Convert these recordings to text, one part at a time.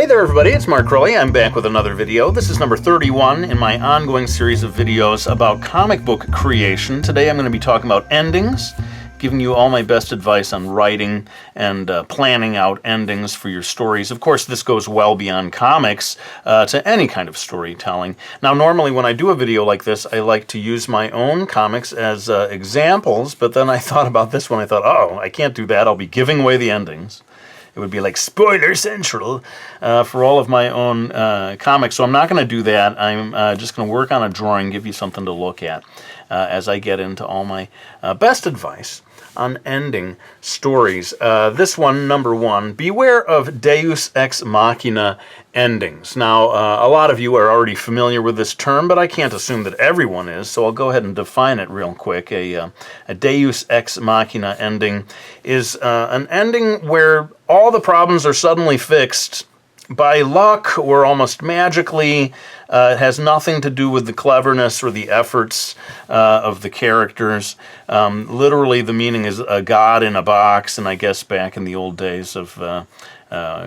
there everybody, it's markcrilley. I'm back with another video. This is number 31 in my ongoing series of videos about comic book creation. Today I'm going to be talking about endings, giving you all my best advice on writing and planning out endings for your stories. Of course, this goes well beyond comics to any kind of storytelling. Now, normally when I do a video like this, I like to use my own comics as examples, but then I thought about this one. I thought, oh, I can't do that. I'll be giving away the endings. It would be like spoiler central for all of my own comics. So I'm not going to do that. I'm just going to work on a drawing, give you something to look at as I get into all my best advice on ending stories. This one, number one, beware of Deus ex machina endings. Now, a lot of you are already familiar with this term, but I can't assume that everyone is, so I'll go ahead and define it real quick. A Deus ex machina ending is an ending where all the problems are suddenly fixed by luck or almost magically. It has nothing to do with the cleverness or the efforts of the characters. Literally, the meaning is a god in a box, and I guess back in the old days of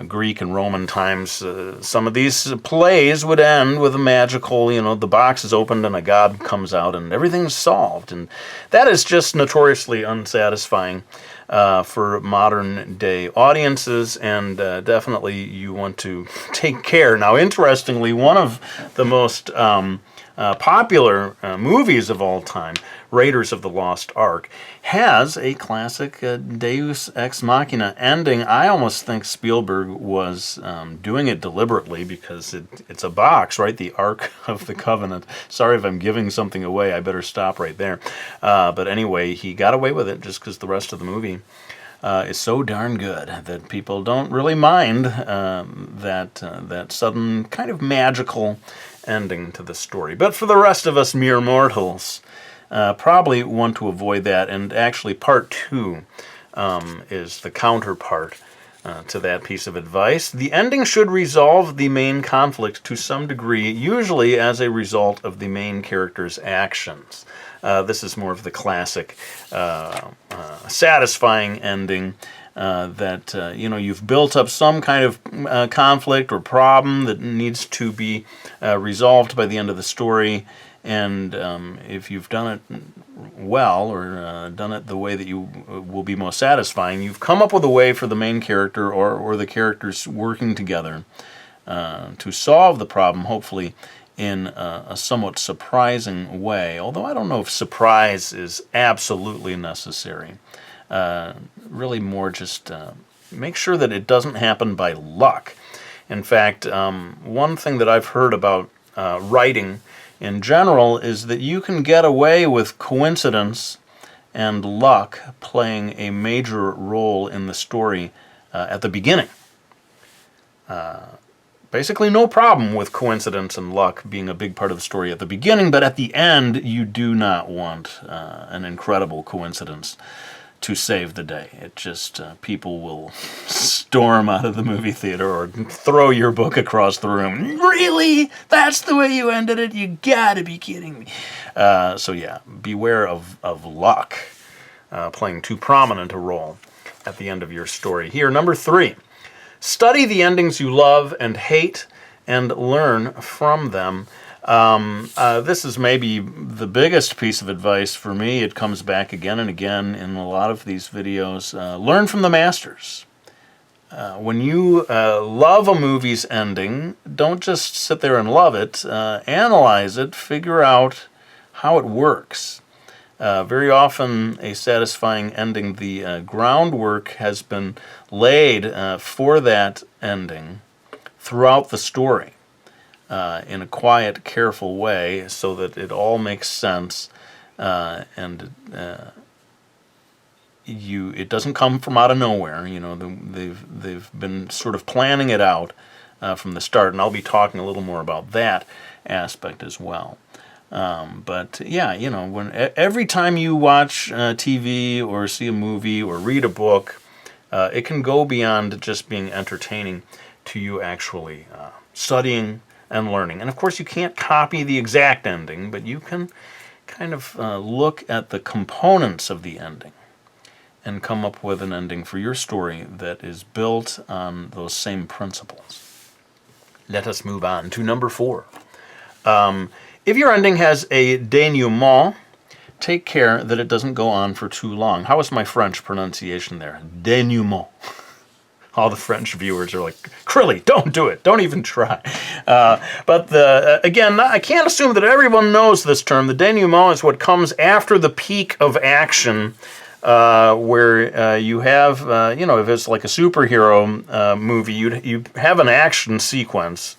Greek and Roman times, some of these plays would end with a magical, the box is opened and a god comes out and everything's solved. And that is just notoriously unsatisfying for modern day audiences, and definitely you want to take care. Now, interestingly, one of the most popular movies of all time, Raiders of the Lost Ark, has a classic Deus ex machina ending. I almost think Spielberg was doing it deliberately because it's a box, right? The Ark of the Covenant. Sorry if I'm giving something away. I better stop right there. But anyway, he got away with it just because the rest of the movie is so darn good that people don't really mind that sudden kind of magical ending to the story. But for the rest of us mere mortals, probably want to avoid that. And actually, part two is the counterpart to that piece of advice. The ending should resolve the main conflict to some degree, usually as a result of the main character's actions. This is more of the classic satisfying ending that you've built up some kind of conflict or problem that needs to be resolved by the end of the story. And if you've done it well, or done it the way that you will be most satisfying, you've come up with a way for the main character or the characters working together to solve the problem, hopefully in a somewhat surprising way. Although I don't know if surprise is absolutely necessary. Really more just make sure that it doesn't happen by luck. In fact, one thing that I've heard about writing in general is that you can get away with coincidence and luck playing a major role in the story at the beginning. Basically no problem with coincidence and luck being a big part of the story at the beginning, but at the end you do not want an incredible coincidence to save the day. It just, people will storm out of the movie theater or throw your book across the room. Really? That's the way you ended it? You gotta be kidding me. So yeah, beware of luck playing too prominent a role at the end of your story. Here, number 3. Study the endings you love and hate and learn from them. This is maybe the biggest piece of advice for me. It comes back again and again in a lot of these videos. Learn from the masters. When you love a movie's ending, don't just sit there and love it. Analyze it. Figure out how it works. Very often a satisfying ending, the groundwork has been laid for that ending throughout the story. In a quiet, careful way, so that it all makes sense, and it doesn't come from out of nowhere. They've been sort of planning it out from the start, and I'll be talking a little more about that aspect as well. But yeah, every time you watch TV or see a movie or read a book, it can go beyond just being entertaining to you actually studying and learning. And of course you can't copy the exact ending, but you can kind of look at the components of the ending and come up with an ending for your story that is built on those same principles. Let us move on to number 4. If your ending has a denouement, take care that it doesn't go on for too long. How is my French pronunciation there? Denouement. All the French viewers are like, Crilly, don't do it. Don't even try. Again, I can't assume that everyone knows this term. The denouement is what comes after the peak of action, where you have, if it's like a superhero movie, you have an action sequence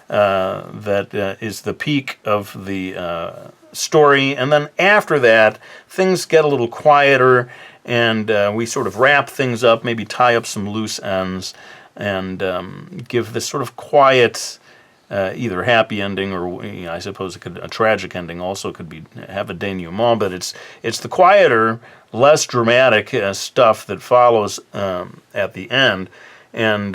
that is the peak of the story, and then after that, things get a little quieter, and we sort of wrap things up, maybe tie up some loose ends, and give this sort of quiet, either happy ending or I suppose a tragic ending also could have a denouement, but it's the quieter, less dramatic stuff that follows at the end. And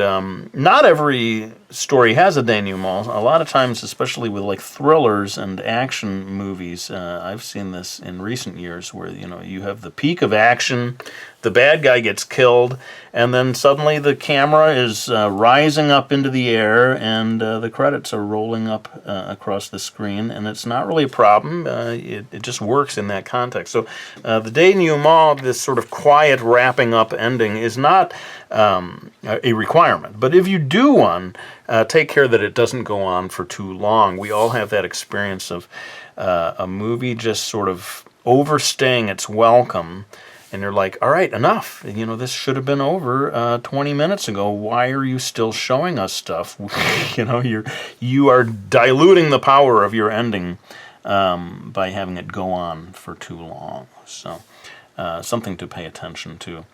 not every story has a denouement. A lot of times, especially with like thrillers and action movies, I've seen this in recent years where, you have the peak of action, the bad guy gets killed, and then suddenly the camera is rising up into the air and the credits are rolling up across the screen, and it's not really a problem. It just works in that context. So the denouement, this sort of quiet wrapping up ending, is not a requirement. But if you do one, take care that it doesn't go on for too long. We all have that experience of a movie just sort of overstaying its welcome, and you're like, all right, enough. This should have been over 20 minutes ago. Why are you still showing us stuff? You are diluting the power of your ending by having it go on for too long. So something to pay attention to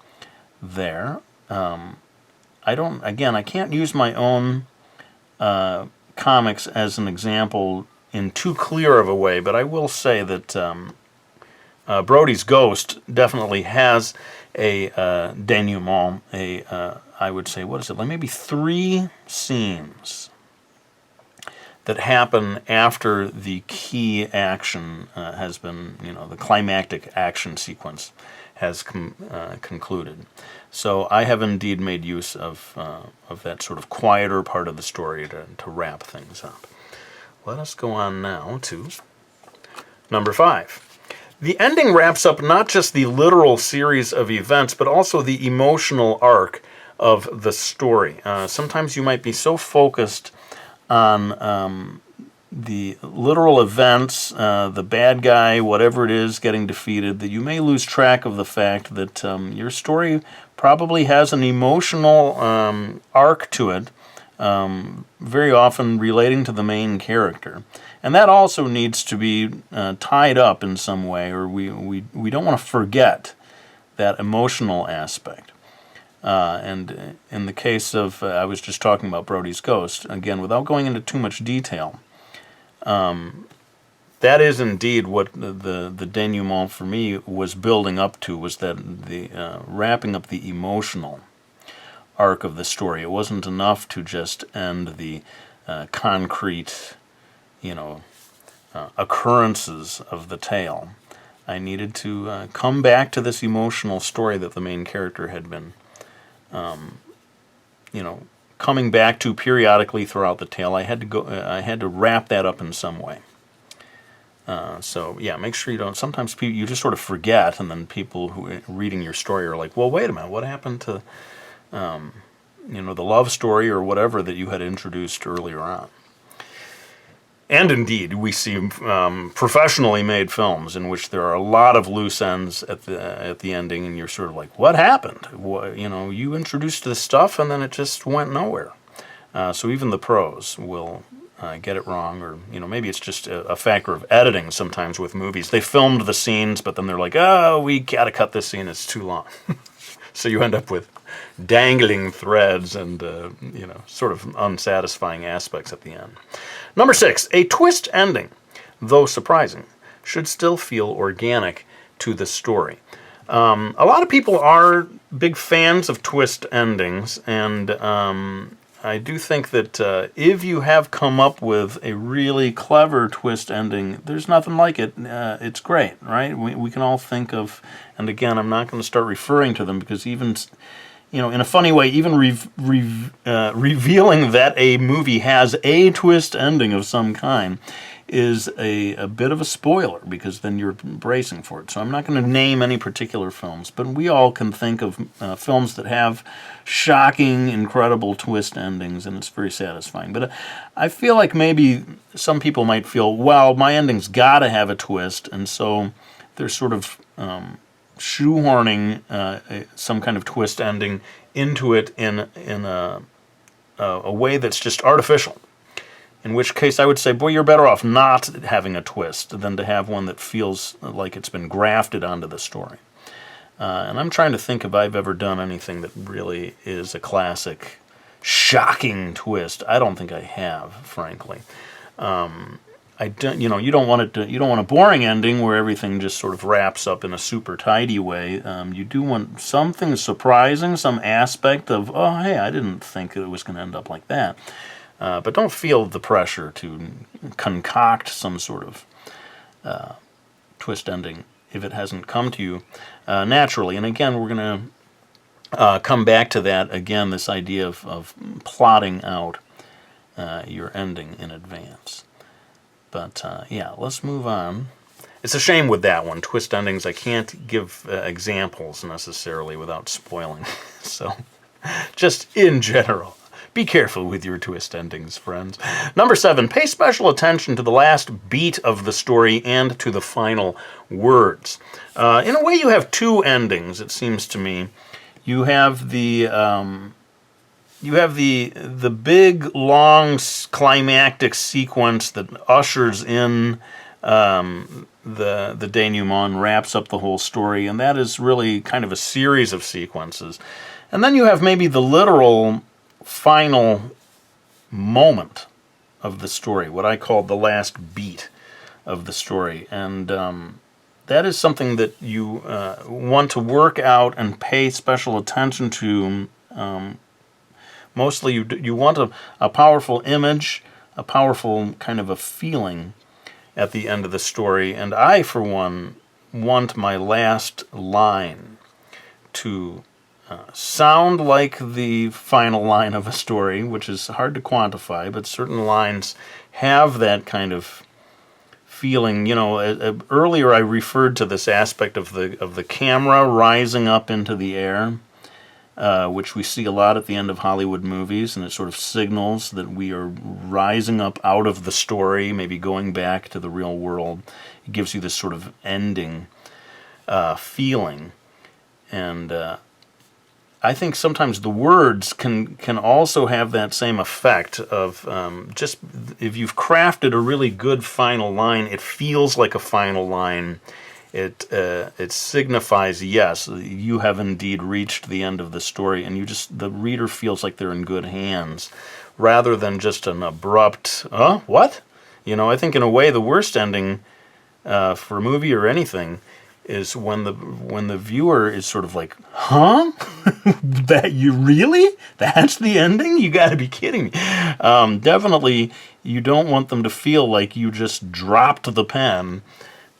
there. I can't use my own comics as an example in too clear of a way, but I will say that Brody's Ghost definitely has a denouement, I would say, what is it, like maybe 3 scenes that happen after the key action has been, the climactic action sequence has concluded. So I have indeed made use of that sort of quieter part of the story to wrap things up. Let us go on now to number 5. The ending wraps up not just the literal series of events, but also the emotional arc of the story. Sometimes you might be so focused on the literal events, the bad guy, whatever it is, getting defeated, that you may lose track of the fact that your story probably has an emotional arc to it, very often relating to the main character. And that also needs to be tied up in some way, or we don't want to forget that emotional aspect. And in the case of, I was just talking about Brody's Ghost, again, without going into too much detail, that is indeed what the denouement for me was building up to, was that the wrapping up the emotional arc of the story. It wasn't enough to just end the concrete, occurrences of the tale. I needed to come back to this emotional story that the main character had been, coming back to periodically throughout the tale. I had to wrap that up in some way. So yeah, make sure you don't. Sometimes you just sort of forget, and then people who are reading your story are like, "Well, wait a minute, what happened to, the love story or whatever that you had introduced earlier on?" And indeed, we see professionally made films in which there are a lot of loose ends at the ending, and you're sort of like, "What happened? You introduced this stuff, and then it just went nowhere." So even the pros will get it wrong, or maybe it's just a factor of editing. Sometimes with movies, they filmed the scenes, but then they're like, "Oh, we gotta cut this scene; it's too long." So you end up with dangling threads and sort of unsatisfying aspects at the end. Number 6, a twist ending, though surprising, should still feel organic to the story. A lot of people are big fans of twist endings, and I do think that if you have come up with a really clever twist ending, there's nothing like it. It's great, right? We can all think of, and again, I'm not going to start referring to them because even in a funny way, even revealing that a movie has a twist ending of some kind is a bit of a spoiler, because then you're bracing for it. So I'm not going to name any particular films, but we all can think of films that have shocking, incredible twist endings, and it's very satisfying. But I feel like maybe some people might feel, well, my ending's got to have a twist, and so they're sort of shoehorning some kind of twist ending into it in a way that's just artificial. In which case I would say, boy, you're better off not having a twist than to have one that feels like it's been grafted onto the story. And I'm trying to think if I've ever done anything that really is a classic, shocking twist. I don't think I have, frankly. I don't, you don't want a boring ending where everything just sort of wraps up in a super tidy way. You do want something surprising, some aspect of, oh, hey, I didn't think it was going to end up like that. But don't feel the pressure to concoct some sort of twist ending if it hasn't come to you naturally. And again, we're going to come back to that again, this idea of plotting out your ending in advance. But yeah, let's move on. It's a shame with that one, twist endings. I can't give examples necessarily without spoiling. So just in general, be careful with your twist endings, friends. Number 7, pay special attention to the last beat of the story and to the final words. In a way, you have two endings, it seems to me. You have the big, long, climactic sequence that ushers in the denouement and wraps up the whole story, and that is really kind of a series of sequences. And then you have maybe the literal final moment of the story, what I call the last beat of the story. And that is something that you want to work out and pay special attention to. Mostly you want a powerful image, a powerful kind of a feeling at the end of the story. And I, for one, want my last line to sound like the final line of a story, which is hard to quantify, but certain lines have that kind of feeling. Earlier I referred to this aspect of the camera rising up into the air, which we see a lot at the end of Hollywood movies, and it sort of signals that we are rising up out of the story, maybe going back to the real world. It gives you this sort of ending feeling. And I think sometimes the words can also have that same effect of just if you've crafted a really good final line, it feels like a final line. It signifies, yes, you have indeed reached the end of the story, and the reader feels like they're in good hands, rather than just an abrupt, what? I think in a way the worst ending for a movie or anything is when the viewer is sort of like, huh? That you really? That's the ending? You got to be kidding me. Definitely, you don't want them to feel like you just dropped the pen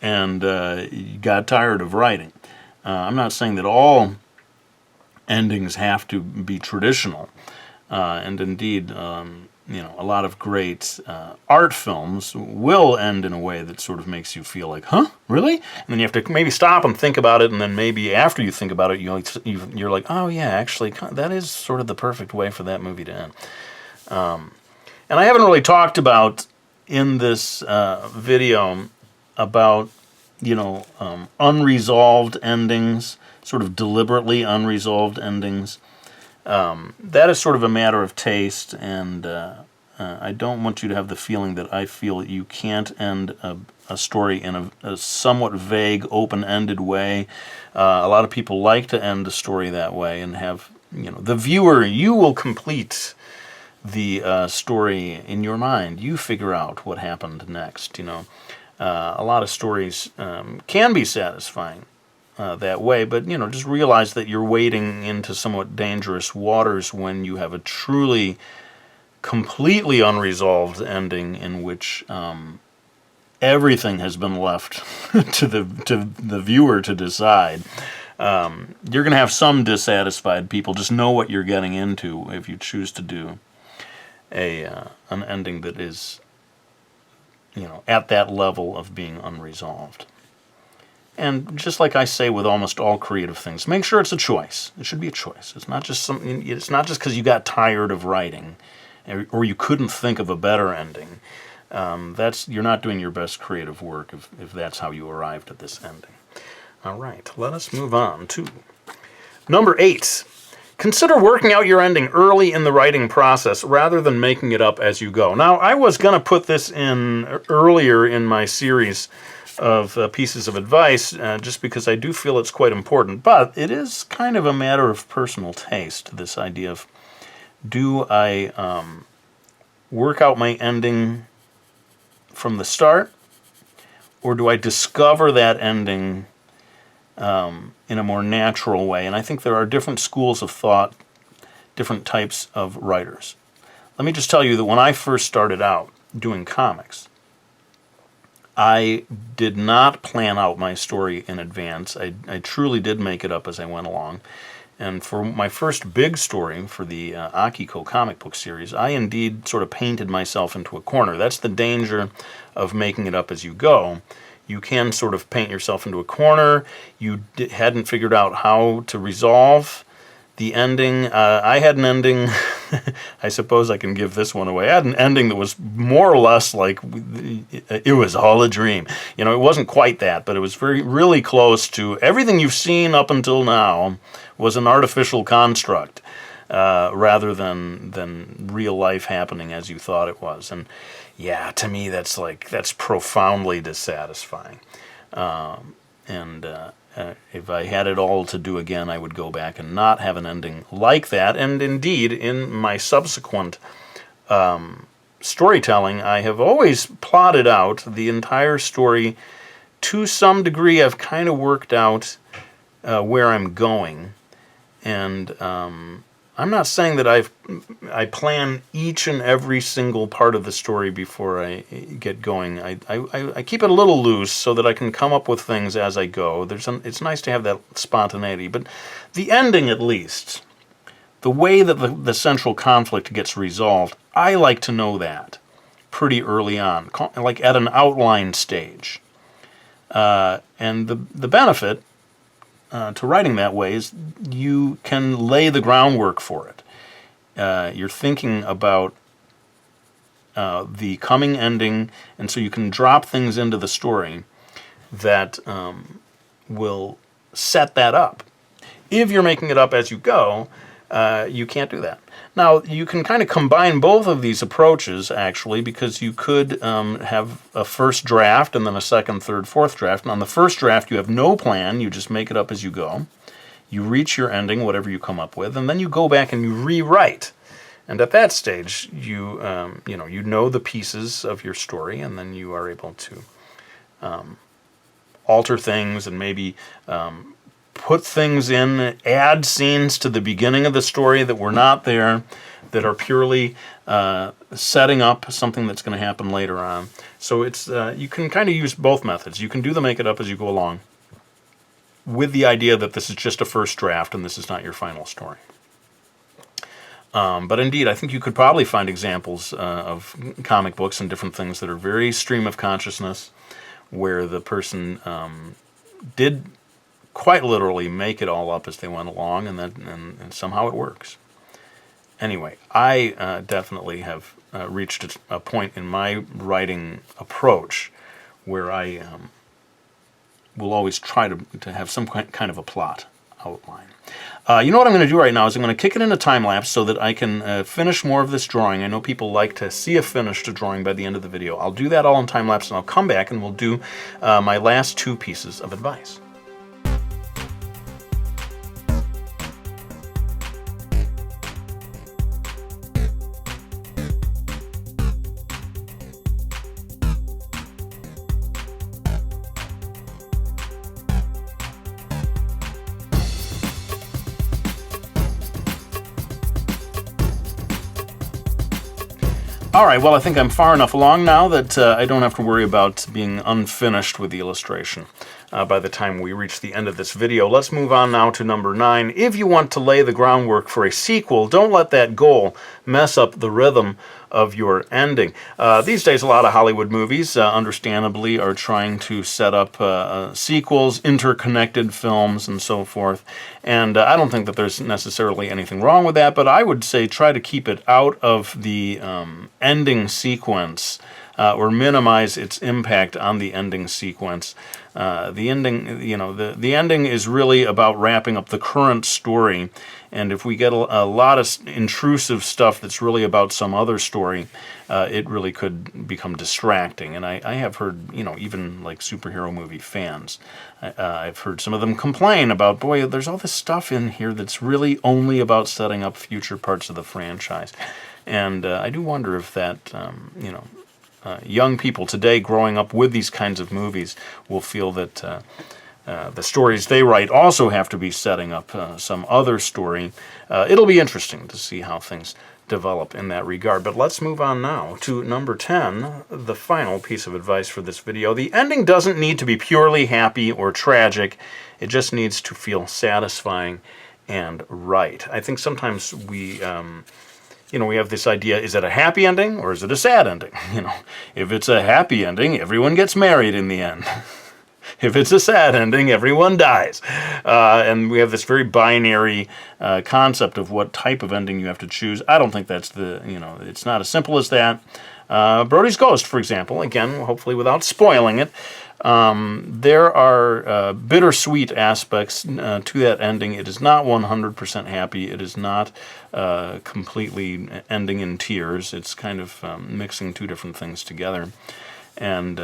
and you got tired of writing. I'm not saying that all endings have to be traditional, and indeed, a lot of great art films will end in a way that sort of makes you feel like, huh, really? And then you have to maybe stop and think about it, and then maybe after you think about it, you're like, oh yeah, actually, that is sort of the perfect way for that movie to end. And I haven't really talked about in this video about, unresolved endings, sort of deliberately unresolved endings. That is sort of a matter of taste, and I don't want you to have the feeling that I feel that you can't end a story in a somewhat vague, open-ended way. A lot of people like to end a story that way and have, the viewer, you will complete the story in your mind. You figure out what happened next, A lot of stories can be satisfying that way, but just realize that you're wading into somewhat dangerous waters when you have a truly completely unresolved ending in which everything has been left to the viewer to decide. You're going to have some dissatisfied people. Just know what you're getting into if you choose to do an ending that is, at that level of being unresolved. And just like I say with almost all creative things, make sure it's a choice. It should be a choice. It's not just something. It's not just because you got tired of writing, or you couldn't think of a better ending. You're not doing your best creative work if that's how you arrived at this ending. All right, let us move on to number 8. Consider working out your ending early in the writing process rather than making it up as you go. Now, I was going to put this in earlier in my series of pieces of advice, just because I do feel it's quite important, but it is kind of a matter of personal taste, this idea of, do I work out my ending from the start, or do I discover that ending in a more natural way? And I think there are different schools of thought, different types of writers. Let me just tell you that when I first started out doing comics, I did not plan out my story in advance. I truly did make it up as I went along. And for my first big story, for the Akiko comic book series, I indeed sort of painted myself into a corner. That's the danger of making it up as you go. You can sort of paint yourself into a corner. You hadn't figured out how to resolve the ending. I had an ending, I suppose I can give this one away. I had an ending that was more or less like, it was all a dream. It wasn't quite that, but it was really close to everything you've seen up until now was an artificial construct, rather than real life happening as you thought it was. And yeah, to me, that's profoundly dissatisfying. If I had it all to do again, I would go back and not have an ending like that. And indeed, in my subsequent storytelling, I have always plotted out the entire story to some degree. I've kind of worked out where I'm going. And I'm not saying that I plan each and every single part of the story before I get going. I keep it a little loose so that I can come up with things as I go. It's nice to have that spontaneity, but the ending, at least, the way that the central conflict gets resolved, I like to know that pretty early on, like at an outline stage. And the benefit to writing that way is you can lay the groundwork for it. You're thinking about the coming ending, and so you can drop things into the story that will set that up. If you're making it up as you go, you can't do that. Now, you can kind of combine both of these approaches, actually, because you could have a first draft and then a second, third, fourth draft. And on the first draft, you have no plan. You just make it up as you go. You reach your ending, whatever you come up with, and then you go back and you rewrite. And at that stage, you know the pieces of your story, and then you are able to alter things and maybe put things in, add scenes to the beginning of the story that were not there, that are purely setting up something that's going to happen later on. So it's you can kind of use both methods. You can do the make it up as you go along, with the idea that this is just a first draft and this is not your final story. But indeed, I think you could probably find examples of comic books and different things that are very stream of consciousness, where the person did quite literally make it all up as they went along, and somehow it works. Anyway, I definitely have reached a point in my writing approach where I will always try to have some kind of a plot outline. You know what I'm going to do right now is I'm going to kick it into time-lapse so that I can finish more of this drawing. I know people like to see a finished drawing by the end of the video. I'll do that all in time-lapse, and I'll come back and we'll do my last 2 pieces of advice. All right, well, I think I'm far enough along now that I don't have to worry about being unfinished with the illustration. by the time we reach the end of this video. Let's move on now to number 9. If you want to lay the groundwork for a sequel, don't let that goal mess up the rhythm of your ending. These days, a lot of Hollywood movies, understandably, are trying to set up sequels, interconnected films, and so forth. And I don't think that there's necessarily anything wrong with that, but I would say try to keep it out of the ending sequence, or minimize its impact on the ending sequence. The ending, the ending is really about wrapping up the current story, and if we get a lot of intrusive stuff that's really about some other story, it really could become distracting. And I have heard, even like superhero movie fans, I've heard some of them complain about, boy, there's all this stuff in here that's really only about setting up future parts of the franchise. And I do wonder if that, young people today growing up with these kinds of movies will feel that the stories they write also have to be setting up some other story. It'll be interesting to see how things develop in that regard. But let's move on now to number 10, the final piece of advice for this video. The ending doesn't need to be purely happy or tragic. It just needs to feel satisfying and right. I think sometimes we have this idea, is it a happy ending or is it a sad ending? If it's a happy ending, everyone gets married in the end. If it's a sad ending, everyone dies. And we have this very binary concept of what type of ending you have to choose. I don't think that's it's not as simple as that. Brody's Ghost, for example, again, hopefully without spoiling it, there are bittersweet aspects to that ending. It is not 100% happy. It is not completely ending in tears. It's kind of mixing two different things together. And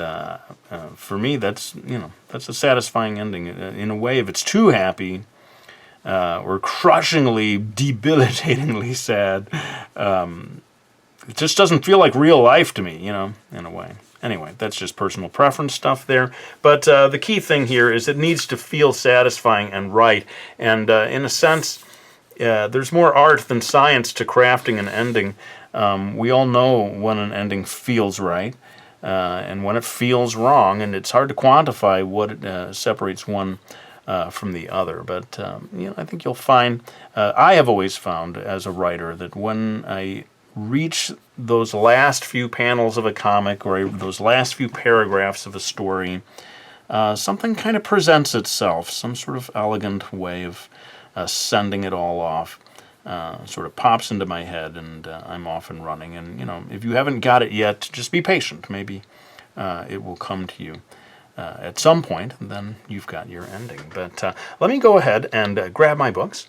for me, that's a satisfying ending. In a way, if it's too happy or crushingly, debilitatingly sad, it just doesn't feel like real life to me, in a way. Anyway, that's just personal preference stuff there. But the key thing here is it needs to feel satisfying and right. And in a sense, there's more art than science to crafting an ending. We all know when an ending feels right and when it feels wrong, and it's hard to quantify what separates one from the other. But I think you'll find, I have always found as a writer that when I reach those last few panels of a comic or those last few paragraphs of a story, something kind of presents itself, some sort of elegant way of sending it all off, sort of pops into my head, and I'm off and running. And, if you haven't got it yet, just be patient. Maybe it will come to you at some point, and then you've got your ending. But let me go ahead and grab my books,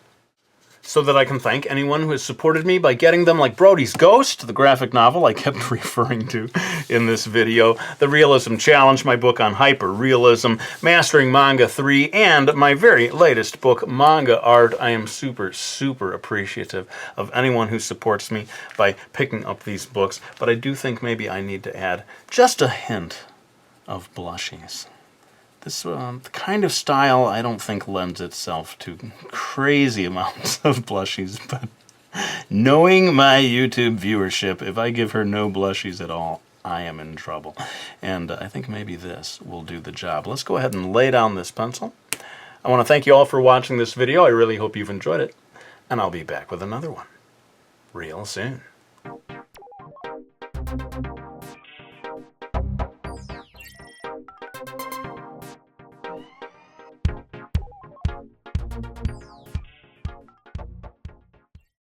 so that I can thank anyone who has supported me by getting them, like Brody's Ghost, the graphic novel I kept referring to in this video, The Realism Challenge, my book on hyper-realism, Mastering Manga 3, and my very latest book, Manga Art. I am super, super appreciative of anyone who supports me by picking up these books, but I do think maybe I need to add just a hint of blushies. This kind of style I don't think lends itself to crazy amounts of blushies, but knowing my YouTube viewership, if I give her no blushies at all, I am in trouble. And I think maybe this will do the job. Let's go ahead and lay down this pencil. I want to thank you all for watching this video. I really hope you've enjoyed it, and I'll be back with another one real soon.